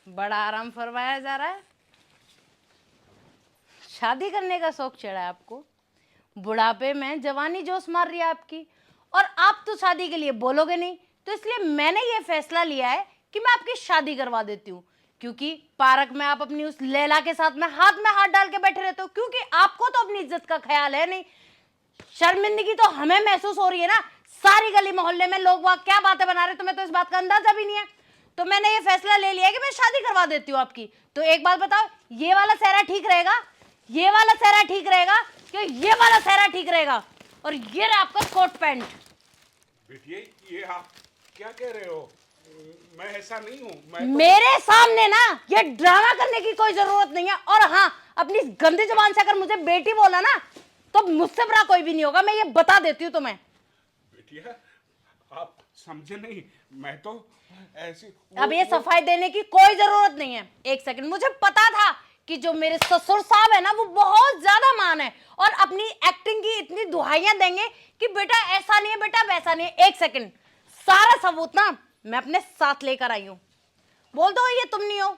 बड़ा आराम फरमाया जा रहा है। शादी करने का शौक चढ़ा है आपको, बुढ़ापे में जवानी जोश मार रही है आपकी, और आप तो शादी के लिए बोलोगे नहीं। तो इसलिए मैंने ये फैसला लिया है कि मैं आपकी शादी करवा देती हूँ, क्योंकि पार्क में आप अपनी उस लैला के साथ में हाथ डाल के बैठे रहते हो, क्योंकि आपको तो अपनी इज्जत का ख्याल है नहीं। शर्मिंदगी तो हमें महसूस हो रही है ना, सारी गली मोहल्ले में लोग वहां क्या बातें बना रहे, तुम्हें तो इस बात का अंदाजा भी नहीं है। तो मैंने ये फैसला ले लिया कि मैं शादी करवा देती हूँ आपकी। तो एक बात बताओ, ये वाला सेहरा ठीक रहेगा, ये वाला सेहरा ठीक रहेगा, कि ये वाला सेहरा ठीक रहेगा? और ये रहा आपका कोट पैंट। बेटिए, ये आप क्या कह रहे हो? मैं ऐसा नहीं हूँ। मेरे सामने ना ये ड्रामा करने की कोई जरूरत नहीं है। और हाँ, अपनी गंदी जुबान से अगर मुझे बेटी बोला ना, तो मुझसे बड़ा कोई भी नहीं होगा, मैं ये बता देती हूँ तुम्हें। बेटिया, आप समझे नहीं, मैं तो ऐसी अब ये सफाई देने की कोई जरूरत नहीं है। एक सेकंड, मुझे पता था कि जो मेरे ससुर साहब है ना, वो बहुत ज्यादा मान है और अपनी एक्टिंग की इतनी दुहाइयां देंगे कि बेटा ऐसा नहीं है, बेटा वैसा नहीं है। एक सेकंड, सारा सबूत ना मैं अपने साथ लेकर आई हूं। बोल दो ये तुम नहीं हो,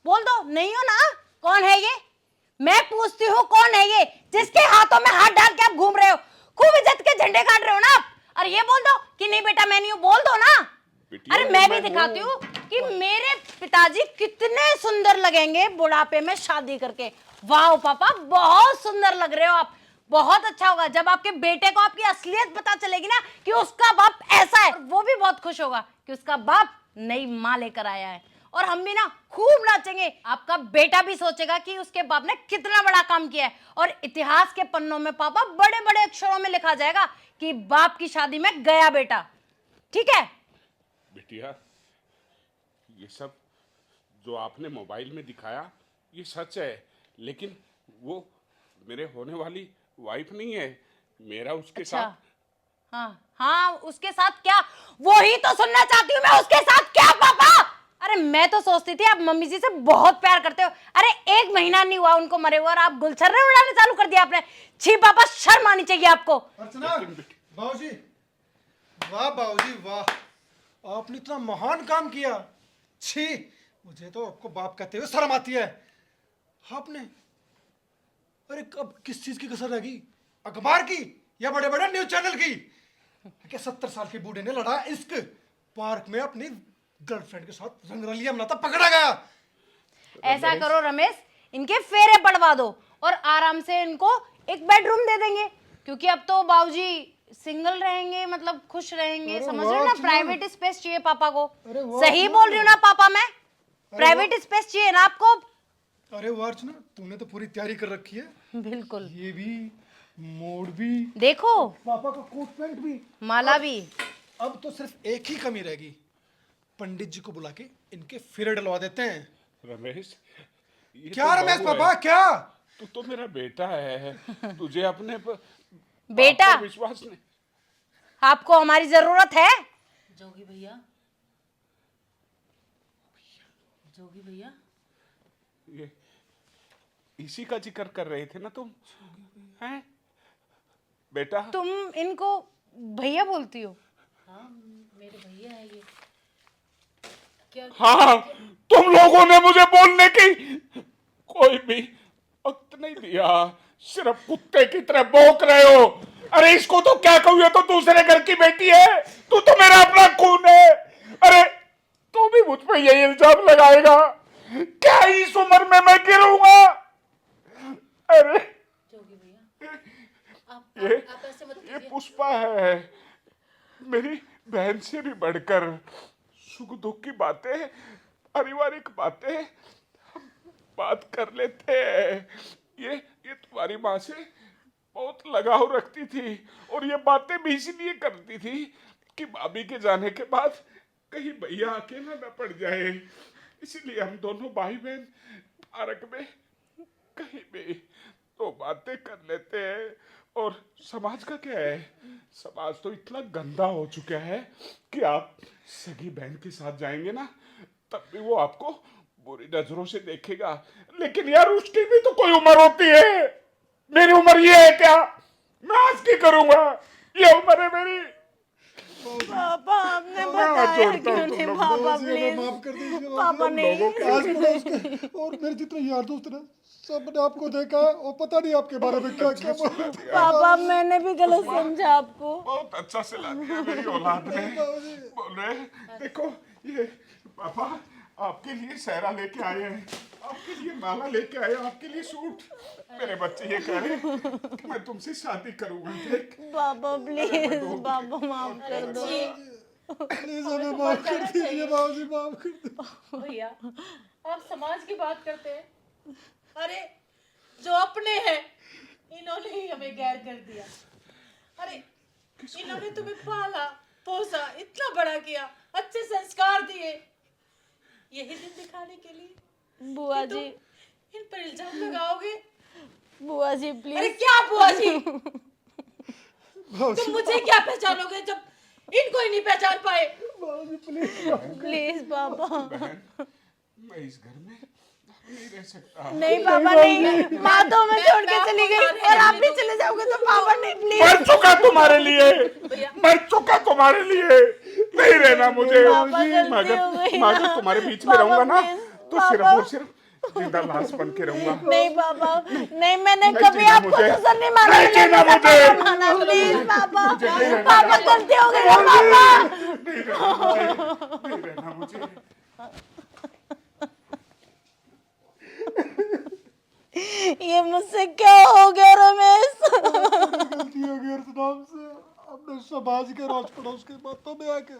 बोल दो नहीं हो ना। कौन है ये? मैं पूछती हूँ, कौन है ये जिसके हाथों में हाथ डाल के आप घूम रहे हो, खूब इज्जत के झंडे काट रहे हो ना आप? और ये बोल दो कि नहीं बेटा मैं नहीं हूं, बोल दो ना। अरे मैं भी दिखाती हूँ कि मेरे पिताजी कितने सुंदर लगेंगे बुढ़ापे में शादी करके। वाह पापा, बहुत सुंदर लग रहे हो आप। बहुत अच्छा होगा जब आपके बेटे को आपकी असलियत पता चलेगी ना, कि उसका बाप ऐसा है। वो भी बहुत खुश होगा कि उसका बाप नई माँ लेकर आया है। और हम भी ना खूब नाचेंगे। आपका बेटा भी सोचेगा कि उसके बाप ने कितना बड़ा काम किया है, और इतिहास के पन्नों में पापा बड़े बड़े अक्षरों में लिखा जाएगा कि बाप की शादी में गया बेटा। ठीक है? बेटिया, ये सब जो आपने मोबाइल में दिखाया ये सच है, लेकिन वो मेरे होने वाली वाइफ नहीं है। मेरा उसके अच्छा, साथ हाँ हाँ, उसके साथ क्या? वो ही तो सुनना चाहती हूँ मैं, उसके साथ क्या पापा? अरे मैं तो सोचती थी आप मम्मी जी से बहुत प्यार करते हो। अरे 1 महीना नहीं हुआ उनको मरे हुए और आप गुलछर्रे उड़ाने चालू कर दिया आपने। छी पापा, शर्म आनी चाहिए आपको। अर्चना, बाबूजी, वाह बाबूजी वाह, आपने इतना महान काम किया। छी, मुझे तो आपको बाप कहते हुए शर्म आती है। आपने, अरे कब किस चीज की कसर रह गई? अखबार की या बड़े बड़े न्यूज चैनल की? क्या 70 साल के बूढ़े ने लड़ा इश्क, पार्क में अपनी गर्लफ्रेंड के साथ रंगरलिया मनाता पकड़ा गया। ऐसा करो रमेश, इनके फेरे पड़वा दो और आराम से इनको एक बेडरूम दे देंगे, क्योंकि अब तो बाबूजी सिंगल रहेंगे, मतलब खुश रहेंगे। समझ रहे हो ना, प्राइवेट स्पेस चाहिए पापा को। सही बोल रही हूँ ना पापा मैं? प्राइवेट स्पेस चाहिए ना आपको? अरे वाह अर्चना, तूने तो पूरी तैयारी कर रखी है। बिल्कुल, ये भी, मोड़ भी, देखो पापा का कोट पैंट भी, माला भी। अब तो सिर्फ एक ही कमी रहेगी, पंडित जी को बुला के इनके फेरे डलवा देते हैं। रमेश, ये क्या तो रमेश बहू पापा है। क्या? तू तो मेरा बेटा है, तुझे अपने बेटा, बाप पर विश्वास नहीं। आपको हमारी जरूरत है? जोगी भैया, जोगी भैया, ये इसी का जिक्र कर रहे थे ना तुम? हैं बेटा? तुम इनको भैया बोलती हो? हाँ मेरे भैया है ये। क्या हाँ, तुम लोगों ने मुझे बोलने की कोई भी वक्त नहीं दिया, सिर्फ कुत्ते की तरह भौंक रहे हो। अरे इसको तो क्या कहूँ, ये तो दूसरे घर की बेटी है, तू तो मेरा अपना खून है। अरे तू भी मुझ पर ये इल्जाम लगाएगा? क्या इस उम्र में मैं गिरूंगा? अरे जोगी भैया, आप ऐसे मत ये कीजिए। पुष्पा है, मेरी बहन से भी बढ़कर। सुख दुख की बातें, पारिवारिक बातें हम बात कर लेते हैं। ये तुम्हारी माँ से बहुत लगाव रखती थी, और ये बातें भी इसीलिए करती थी कि भाभी के जाने के बाद कहीं भैया अकेला न पड़ जाए। इसीलिए हम दोनों भाई बहन पार्क में कहीं भी तो बातें कर लेते हैं। और समाज का क्या है, समाज तो इतना गंदा हो चुका है कि आप सगी बहन के साथ जाएंगे ना, तब भी वो आपको बुरी नजरों से देखेगा। लेकिन यार उसकी भी तो कोई उम्र होती है। मेरी उम्र ये है क्या? मैं आज की करूंगा, ये उम्र है मेरी। पापा आपने हाथ बताया जोड़ता हूँ क्यों तुम नहीं? लोग पापा बाबूजी, हमें प्लीज, माफ कर दीजिए पापा नहीं। आज पड़ोस के और मेरे जितने यार दोस्त ना सब ने आपको देखा है और पता नहीं आपके बारे में क्या क्या पापा मैंने भी गलत समझा आपको। बहुत अच्छा सिला दिया मेरी औलाद ने। बोल रहे देखो ये पापा आपके लिए सहरा लेके आए हैं, आपके लिए माला लेके आए हैं, आपके लिए सूट। मेरे बच्चे ये कह रहे हैं कि मैं तुमसे शादी करूंगा। देख पापा प्लीज, पापा माफ कर दो। प्लीज हमें माफ कर दीजिए बाबूजी, माफ कर दीजिए। भैया आप समाज की बात करते हैं, अरे जो अपने हैं इन्होंने ही हमें गैर कर दिया। अरे इन्होंने तुम्हें पाला पोसा, इतना बड़ा किया, अच्छे संस्कार दिए, यही दिन दिखाने के लिए बुआ तुम जी, इन पर इल्जाम लगाओगे? बुआ जी अरे प्लीज। क्या बुआ जी, तुम मुझे क्या पहचानोगे जब इनको ही नहीं पहचान पाए? प्लीज पापा। मैं इस घर में नहीं रह सकता। नहीं पापा नहीं, माँ तो हमें छोड़ के चली गई और आप भी चले जाओगे तो पापा नहीं प्लीज। मर चुका तुम्हारे लिए, मर चुका तुम्हारे लिए, नहीं रहना मुझे। पापा गलती हो गई मैं ना। अगर तुम्हारे बीच में रहूंगा ना प्लीज, तो सिर्फ और सिर्फ जिंदा लाश बन के रहूंगा। नहीं पापा नहीं, मैंने नहीं कभी जीना आपको मुझे। ससुर नहीं माना, नहीं मैंने जीना पापा मुझे। माना। प्लीज पापा, नहीं रहना। पापा गलती हो गई ना पापा। नहीं रहना मुझे, नहीं रहना मुझे। ये मुझसे क्या हो गया रमेश? गलती हो गई अर्चना से, हमने समाज के राज पड़ोस के बातों में आके